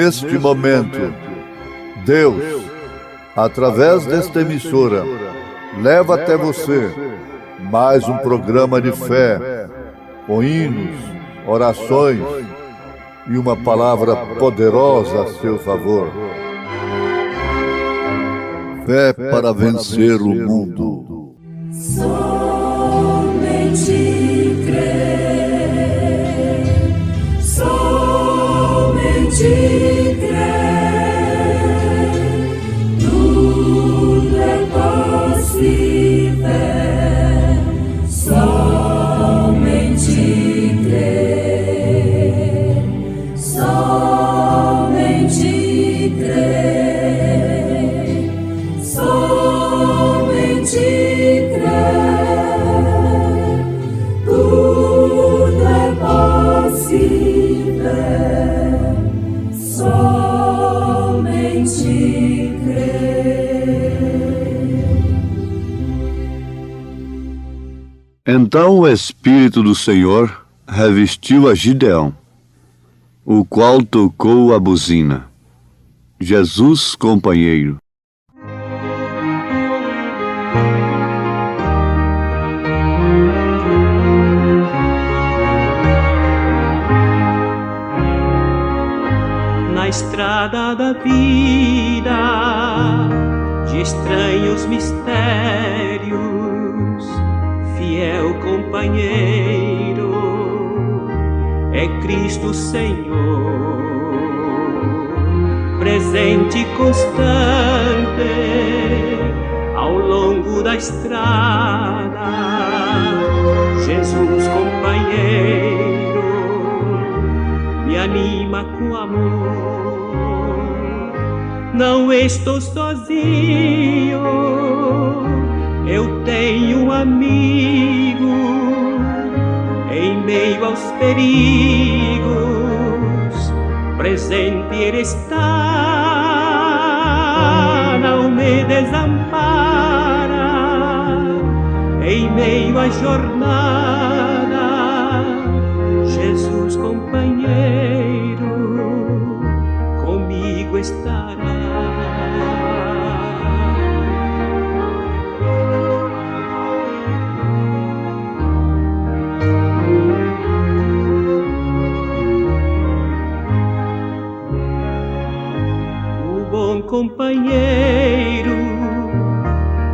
neste momento, Deus, através desta emissora, leva até você mais um programa de fé, com hinos, orações e uma palavra poderosa a seu favor. Fé para vencer o mundo. Somente crer, somente crer, tudo é possível, somente crer, somente crer, somente crer, tudo é possível, somente crer. Então o Espírito do Senhor revestiu a Gideão, o qual tocou a buzina. Jesus, companheiro. Na estrada da vida, de estranhos mistérios, fiel companheiro é Cristo Senhor, presente e constante ao longo da estrada. Jesus companheiro me anima com amor. Não estou sozinho, eu tenho um amigo. Em meio aos perigos, presente Ele está, não me desampara. Em meio à jornada, Jesus companheiro comigo estará. Companheiro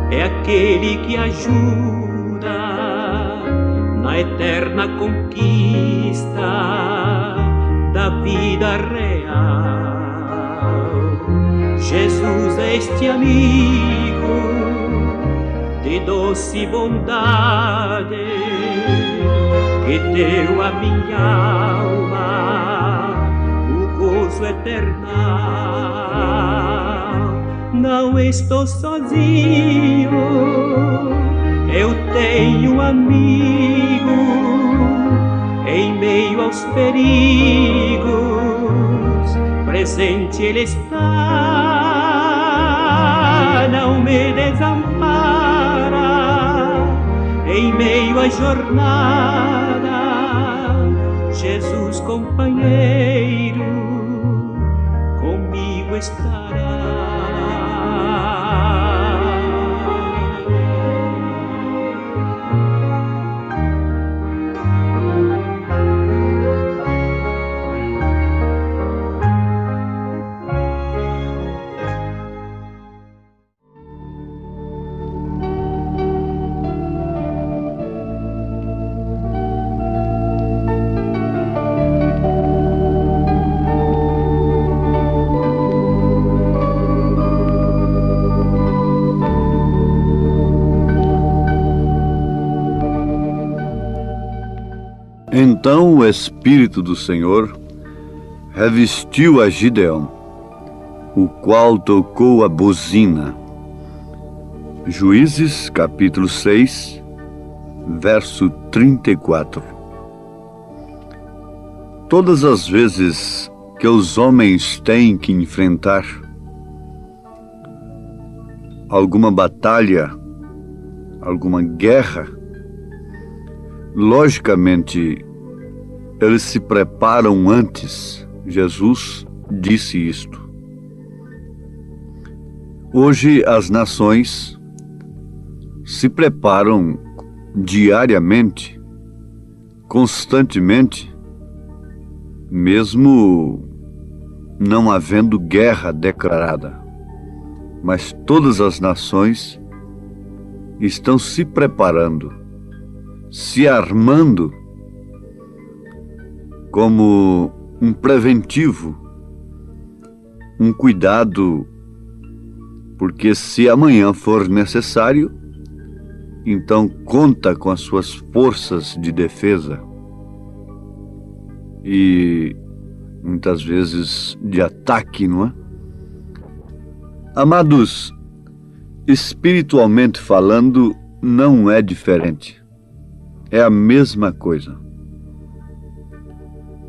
é aquele que ajuda na eterna conquista da vida real. Jesus é este amigo de doce bondade que deu à minha alma o gozo eternal. Não estou sozinho, eu tenho um amigo. Em meio aos perigos, presente Ele está, não me desampara. Em meio à jornada, Jesus companheiro comigo estará. Então o Espírito do Senhor revestiu a Gideão, o qual tocou a buzina. Juízes, capítulo 6, verso 34. Todas as vezes que os homens têm que enfrentar alguma batalha, alguma guerra, logicamente eles se preparam antes. Jesus disse isto. Hoje as nações se preparam diariamente, constantemente, mesmo não havendo guerra declarada. Mas todas as nações estão se preparando, se armando como um preventivo, um cuidado, porque se amanhã for necessário, então conta com as suas forças de defesa e muitas vezes de ataque, não é? Amados, espiritualmente falando, não é diferente. É a mesma coisa.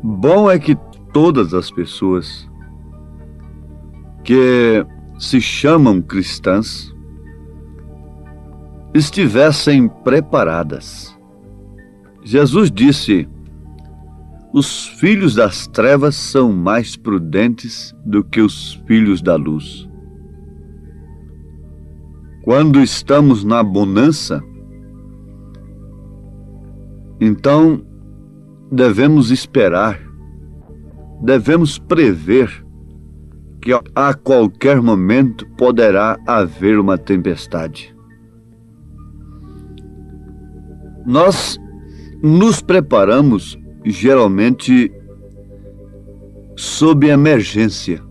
Bom é que todas as pessoas que se chamam cristãs estivessem preparadas. Jesus disse: os filhos das trevas são mais prudentes do que os filhos da luz. Quando estamos na bonança, então devemos esperar, devemos prever que a qualquer momento poderá haver uma tempestade. Nós nos preparamos geralmente sob emergência.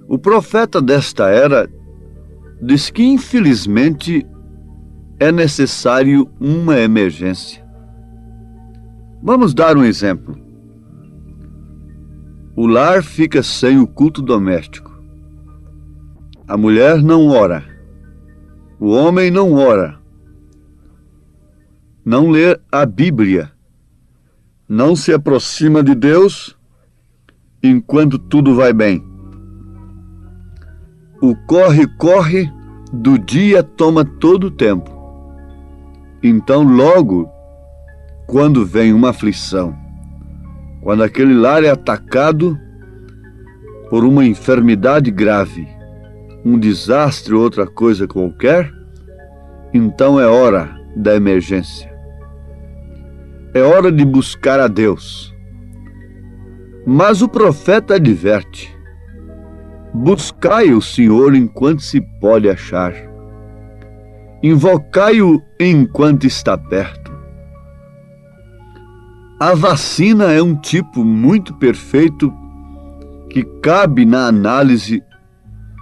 O profeta desta era diz que infelizmente é necessário uma emergência. Vamos dar um exemplo. O lar fica sem o culto doméstico. A mulher não ora. O homem não ora. Não lê a Bíblia. Não se aproxima de Deus enquanto tudo vai bem. O corre-corre do dia toma todo o tempo. Então, logo, quando vem uma aflição, quando aquele lar é atacado por uma enfermidade grave, um desastre ou outra coisa qualquer, então é hora da emergência. É hora de buscar a Deus. Mas o profeta adverte: buscai o Senhor enquanto se pode achar. Invocai-o enquanto está perto. A vacina é um tipo muito perfeito que cabe na análise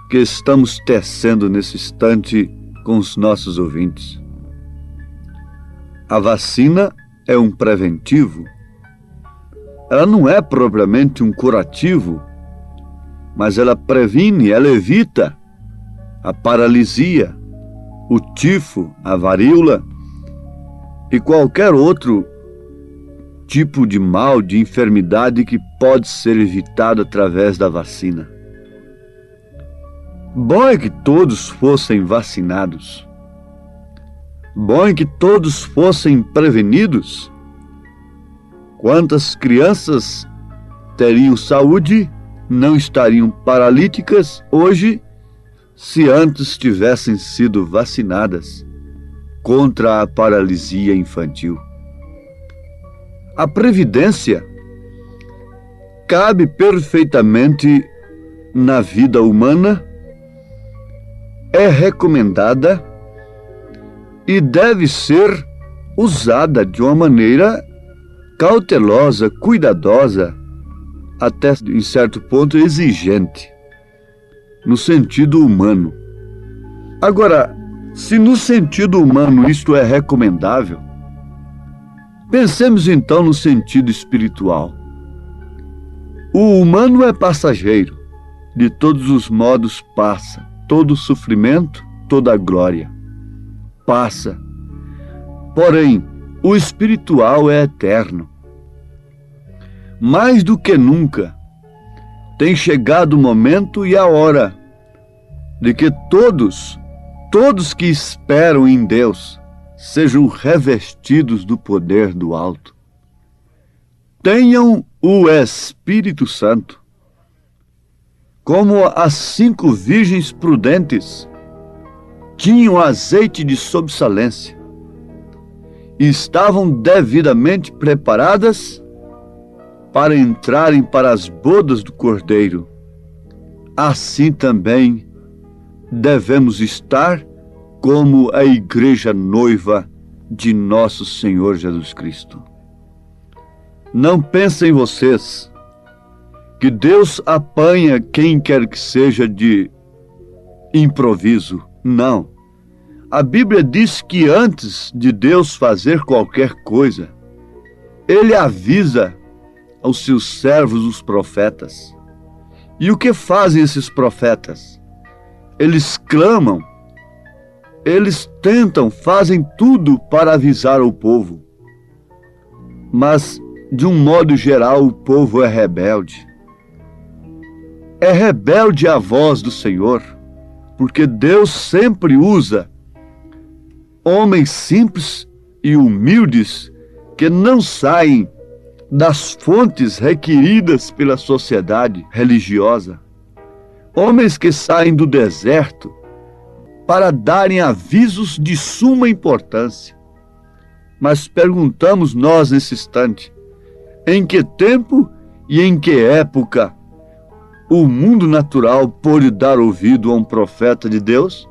que estamos tecendo nesse instante com os nossos ouvintes. A vacina é um preventivo. Ela não é propriamente um curativo, mas ela previne, ela evita a paralisia, o tifo, a varíola e qualquer outro tipo de mal, de enfermidade que pode ser evitado através da vacina. Bom é que todos fossem vacinados. Bom é que todos fossem prevenidos. Quantas crianças teriam saúde, não estariam paralíticas hoje, se antes tivessem sido vacinadas contra a paralisia infantil. A previdência cabe perfeitamente na vida humana, é recomendada e deve ser usada de uma maneira cautelosa, cuidadosa, até em certo ponto exigente, no sentido humano. Agora, se no sentido humano isto é recomendável, pensemos então no sentido espiritual. O humano é passageiro, de todos os modos passa, todo sofrimento, toda glória passa. Porém, o espiritual é eterno. Mais do que nunca, tem chegado o momento e a hora de que todos que esperam em Deus sejam revestidos do poder do alto. Tenham o Espírito Santo, como as 5 virgens prudentes, tinham azeite de sobressalência e estavam devidamente preparadas para entrarem para as bodas do Cordeiro. Assim também devemos estar como a igreja noiva de nosso Senhor Jesus Cristo. Não pensem vocês que Deus apanha quem quer que seja de improviso. Não. A Bíblia diz que antes de Deus fazer qualquer coisa, Ele avisa aos seus servos, os profetas. E o que fazem esses profetas? Eles clamam, eles tentam, fazem tudo para avisar o povo. Mas, de um modo geral, o povo é rebelde. É rebelde à voz do Senhor, porque Deus sempre usa homens simples e humildes que não saem das fontes requeridas pela sociedade religiosa. Homens que saem do deserto para darem avisos de suma importância. Mas perguntamos nós nesse instante, em que tempo e em que época o mundo natural pôde dar ouvido a um profeta de Deus?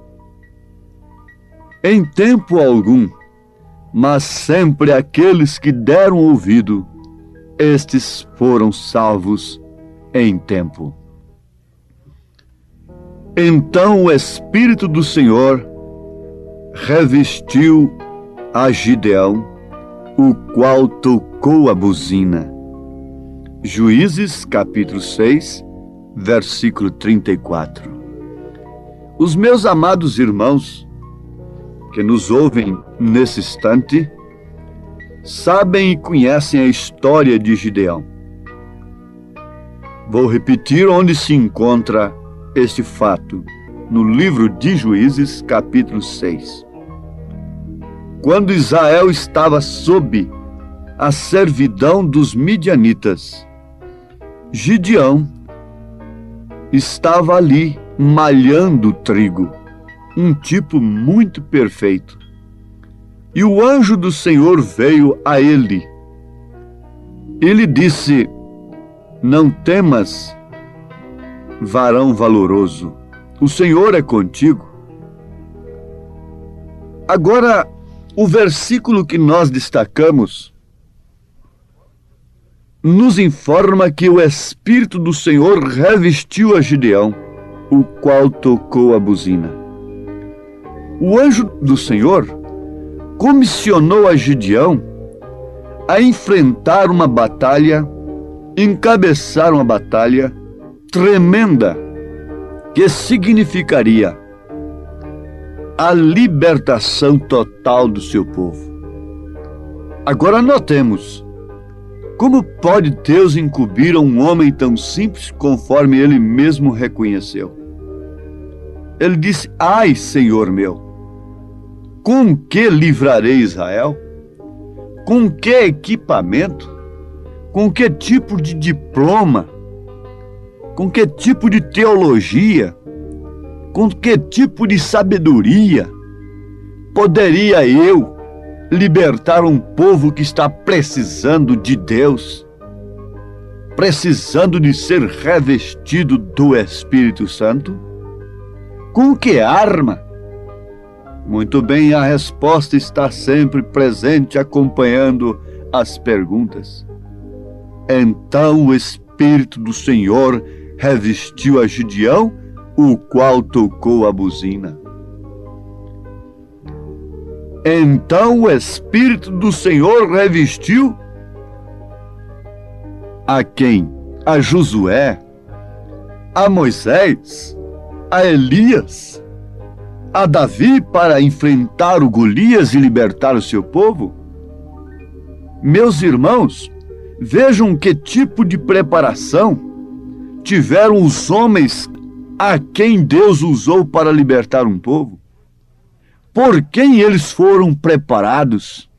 Em tempo algum, mas sempre aqueles que deram ouvido, estes foram salvos em tempo. Então o Espírito do Senhor revestiu a Gideão, o qual tocou a buzina. Juízes, capítulo 6, versículo 34. Os meus amados irmãos, que nos ouvem nesse instante, sabem e conhecem a história de Gideão. Vou repetir onde se encontra este fato, no livro de Juízes, capítulo 6. Quando Israel estava sob a servidão dos midianitas, Gideão estava ali malhando trigo, um tipo muito perfeito. E o anjo do Senhor veio a ele. Ele disse: não temas, varão valoroso, o Senhor é contigo. Agora, o versículo que nós destacamos nos informa que o Espírito do Senhor revestiu a Gideão, o qual tocou a buzina. O anjo do Senhor comissionou a Gideão a enfrentar uma batalha, encabeçar uma batalha tremenda, que significaria a libertação total do seu povo. Agora notemos, como pode Deus incumbir a um homem tão simples, conforme ele mesmo reconheceu? Ele disse: ai, Senhor meu, com que livrarei Israel? Com que equipamento? Com que tipo de diploma? Com que tipo de teologia? Com que tipo de sabedoria poderia eu libertar um povo que está precisando de Deus, precisando de ser revestido do Espírito Santo? Com que arma? Muito bem, a resposta está sempre presente, acompanhando as perguntas. Então o Espírito do Senhor revestiu a Gideão, o qual tocou a buzina. Então o Espírito do Senhor revestiu a quem? A Josué, a Moisés, a Elias, a Davi para enfrentar o Golias e libertar o seu povo? Meus irmãos, vejam que tipo de preparação tiveram os homens a quem Deus usou para libertar um povo. Por quem eles foram preparados?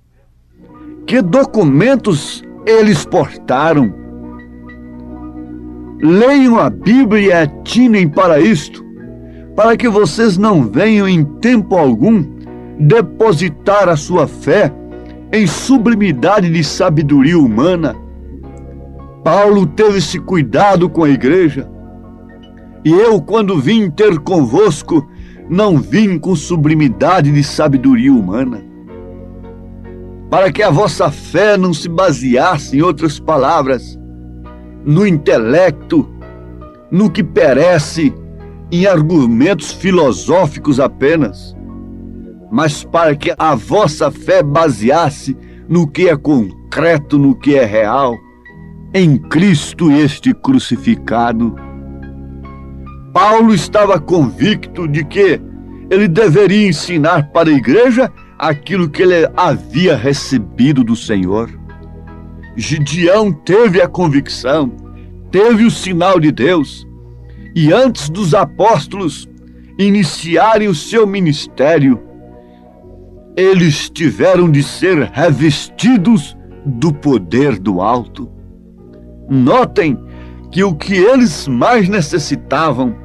Que documentos eles portaram? Leiam a Bíblia e atinem para isto, para que vocês não venham em tempo algum depositar a sua fé em sublimidade de sabedoria humana. Paulo teve esse cuidado com a igreja. E eu, quando vim ter convosco, não vim com sublimidade de sabedoria humana, para que a vossa fé não se baseasse, em outras palavras, no intelecto, no que perece, em argumentos filosóficos apenas, mas para que a vossa fé baseasse no que é concreto, no que é real, em Cristo este crucificado. Paulo estava convicto de que ele deveria ensinar para a igreja aquilo que ele havia recebido do Senhor. Gideão teve a convicção, teve o sinal de Deus, e antes dos apóstolos iniciarem o seu ministério, eles tiveram de ser revestidos do poder do alto. Notem que o que eles mais necessitavam,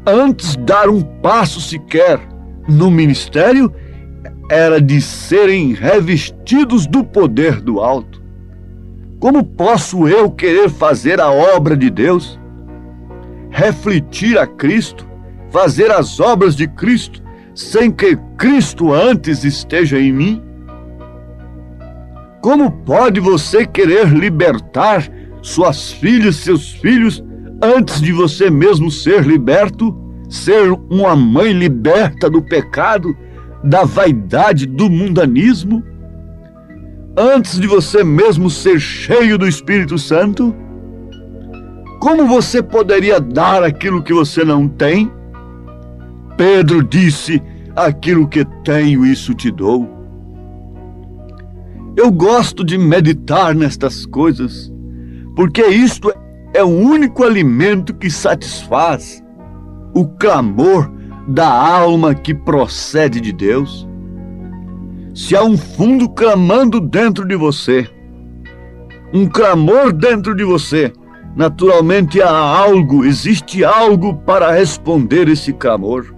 antes de dar um passo sequer no ministério, era de serem revestidos do poder do alto. Como posso eu querer fazer a obra de Deus, refletir a Cristo, fazer as obras de Cristo, sem que Cristo antes esteja em mim? Como pode você querer libertar suas filhas, seus filhos, antes de você mesmo ser liberto, ser uma mãe liberta do pecado, da vaidade, do mundanismo? Antes de você mesmo ser cheio do Espírito Santo? Como você poderia dar aquilo que você não tem? Pedro disse: aquilo que tenho, isso te dou. Eu gosto de meditar nestas coisas, porque isto é o único alimento que satisfaz o clamor da alma que procede de Deus. Se há um fundo clamando dentro de você, um clamor dentro de você, naturalmente existe algo para responder esse clamor.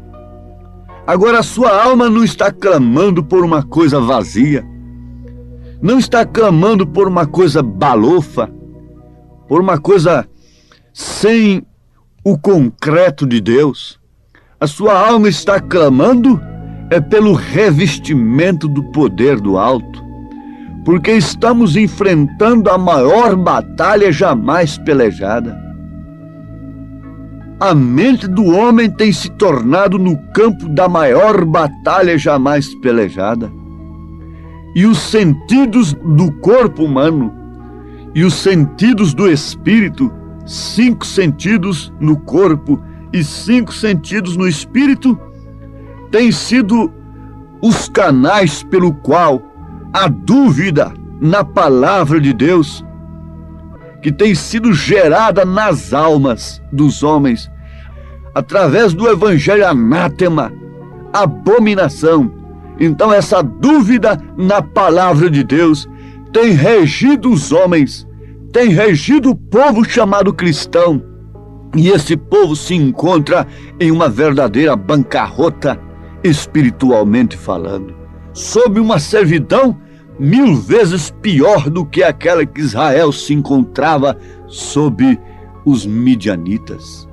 Agora, a sua alma não está clamando por uma coisa vazia, não está clamando por uma coisa balofa, por uma coisa sem o concreto de Deus. A sua alma está clamando pelo revestimento do poder do alto, porque estamos enfrentando a maior batalha jamais pelejada. A mente do homem tem se tornado no campo da maior batalha jamais pelejada. E os sentidos do corpo humano e os sentidos do espírito, 5 sentidos no corpo e 5 sentidos no espírito, têm sido os canais pelo qual a dúvida na palavra de Deus, que tem sido gerada nas almas dos homens, através do evangelho anátema, abominação. Então essa dúvida na palavra de Deus tem regido os homens, tem regido o povo chamado cristão, e esse povo se encontra em uma verdadeira bancarrota, espiritualmente falando, sob uma servidão 1000 vezes pior do que aquela que Israel se encontrava sob os midianitas.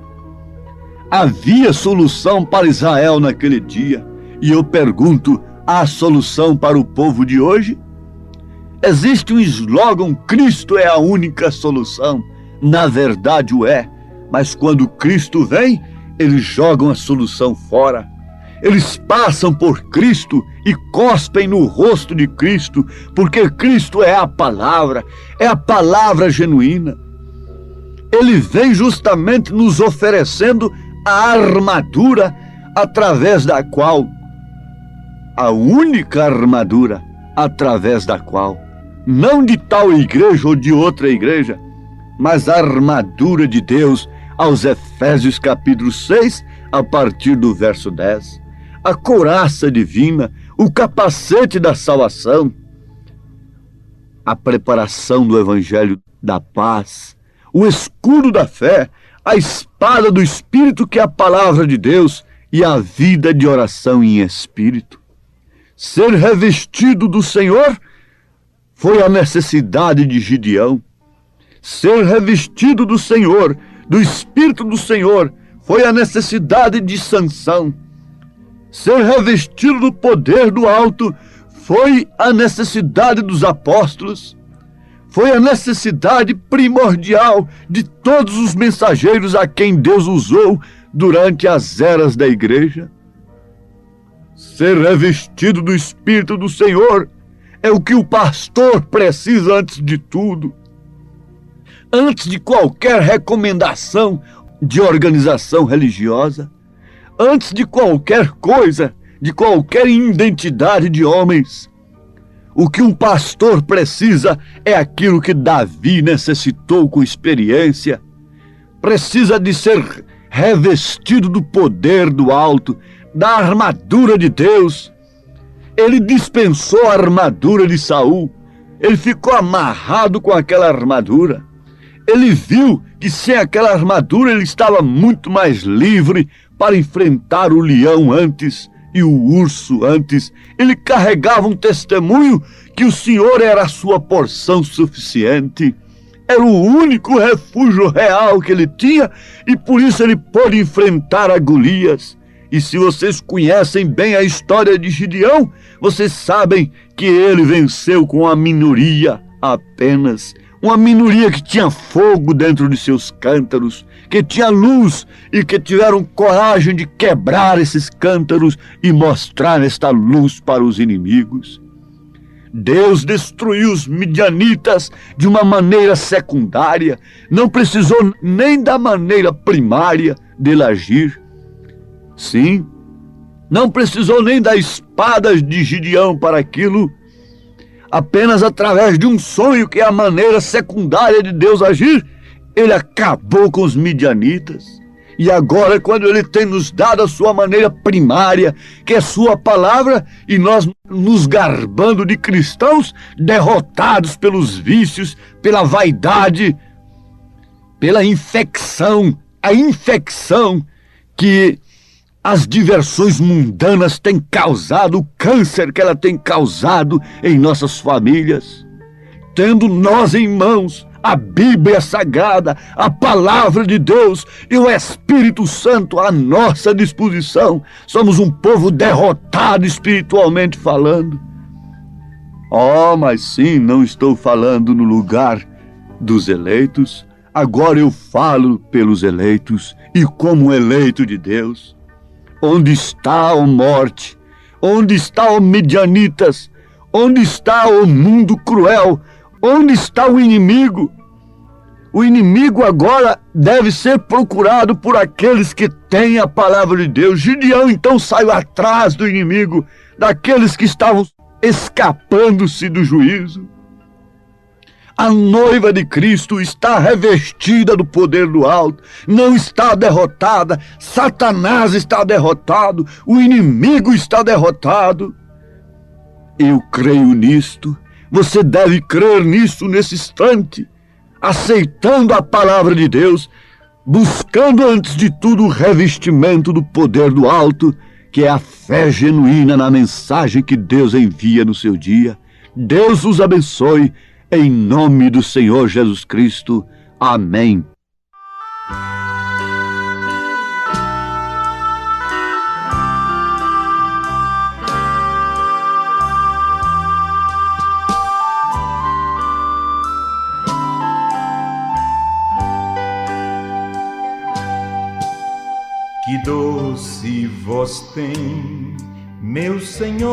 Havia solução para Israel naquele dia, e eu pergunto: há solução para o povo de hoje? Existe um slogan: Cristo é a única solução. Na verdade o é, mas quando Cristo vem, eles jogam a solução fora. Eles passam por Cristo e cospem no rosto de Cristo, porque Cristo é a palavra genuína. Ele vem justamente nos oferecendo a armadura através da qual, a única armadura através da qual, não de tal igreja ou de outra igreja, mas a armadura de Deus, aos Efésios capítulo 6, a partir do verso 10. A couraça divina, o capacete da salvação, a preparação do evangelho da paz, o escudo da fé, a espada do Espírito, que é a palavra de Deus, e a vida de oração em espírito. Ser revestido do Senhor foi a necessidade de Gideão. Ser revestido do Senhor, do Espírito do Senhor, foi a necessidade de Sansão. Ser revestido do poder do alto foi a necessidade dos apóstolos. Foi a necessidade primordial de todos os mensageiros a quem Deus usou durante as eras da igreja. Ser revestido do Espírito do Senhor é o que o pastor precisa antes de tudo. Antes de qualquer recomendação de organização religiosa, antes de qualquer coisa, de qualquer identidade de homens, o que um pastor precisa é aquilo que Davi necessitou com experiência. Precisa de ser revestido do poder do alto, da armadura de Deus. Ele dispensou a armadura de Saul. Ele ficou amarrado com aquela armadura. Ele viu que sem aquela armadura ele estava muito mais livre para enfrentar o leão antes e o urso antes. Ele carregava um testemunho que o Senhor era a sua porção suficiente. Era o único refúgio real que ele tinha e por isso ele pôde enfrentar a Golias. E se vocês conhecem bem a história de Gideão, vocês sabem que ele venceu com a minoria apenas. Uma minoria que tinha fogo dentro de seus cântaros, que tinha luz e que tiveram coragem de quebrar esses cântaros e mostrar esta luz para os inimigos. Deus destruiu os midianitas de uma maneira secundária, não precisou nem da maneira primária dele agir. Sim, não precisou nem da espada de Gideão para aquilo. Apenas através de um sonho, que é a maneira secundária de Deus agir, ele acabou com os midianitas. E agora, quando ele tem nos dado a sua maneira primária, que é sua palavra, e nós nos garbando de cristãos, derrotados pelos vícios, pela vaidade, pela infecção, a infecção que as diversões mundanas têm causado, o câncer que ela tem causado em nossas famílias. Tendo nós em mãos a Bíblia Sagrada, a Palavra de Deus e o Espírito Santo à nossa disposição, somos um povo derrotado espiritualmente falando. Oh, mas sim, não estou falando no lugar dos eleitos. Agora eu falo pelos eleitos e como eleito de Deus. Onde está, ó morte? Onde está, ó midianitas? Onde está o mundo cruel? Onde está o inimigo? O inimigo agora deve ser procurado por aqueles que têm a palavra de Deus. Gideão então saiu atrás do inimigo, daqueles que estavam escapando-se do juízo. A noiva de Cristo está revestida do poder do alto, não está derrotada, Satanás está derrotado, o inimigo está derrotado. Eu creio nisto, você deve crer nisso nesse instante, aceitando a palavra de Deus, buscando antes de tudo o revestimento do poder do alto, que é a fé genuína na mensagem que Deus envia no seu dia. Deus os abençoe. Em nome do Senhor Jesus Cristo. Amém. Que doce voz tem, meu Senhor,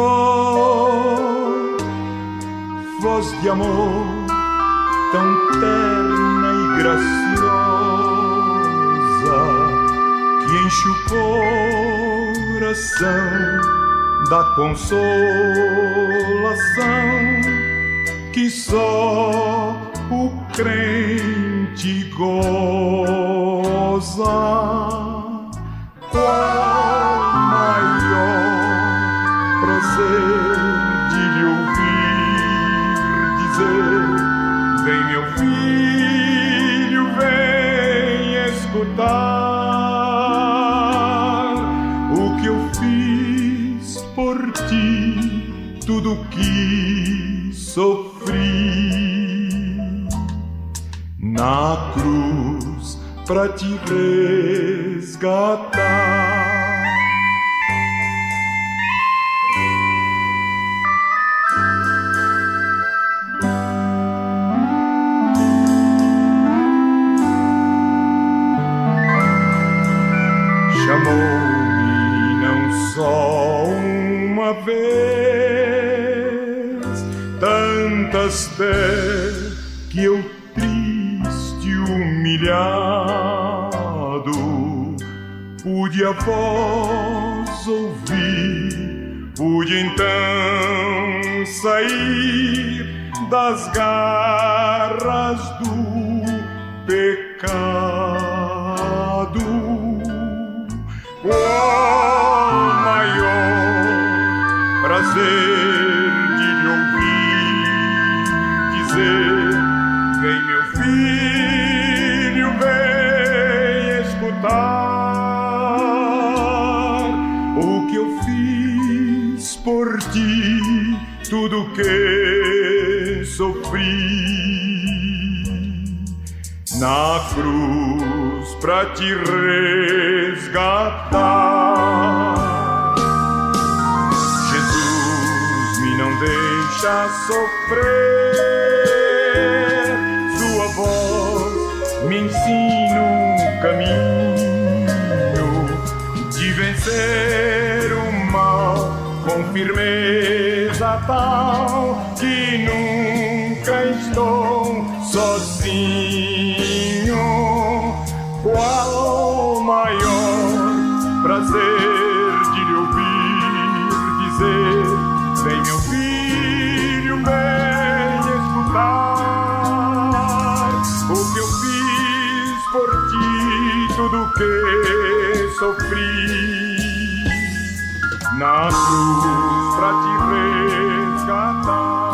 voz de amor tão terna e graciosa, que enche o coração da consolação que só o crente goza. Qual maior prazer de lhe ouvir dizer: vem meu filho, vem. ti tudo que sofri na cruz pra te resgatar. Chamou-me não só uma vez, tantas vezes que eu triste, humilhado, pude a voz ouvir, pude então sair das garras do pecado. Qual maior prazer de lhe ouvir dizer: vem meu filho, vem escutar o que eu fiz por ti, tudo que sofri na cruz pra te resgatar. Jesus me não deixa sofrer, sua voz me ensina um caminho de vencer o mal com firmeza tal que nunca estou sozinho. Qual o maior prazer de lhe ouvir dizer: vem meu filho, vem escutar o que eu fiz por ti, tudo que sofri na cruz pra te resgatar.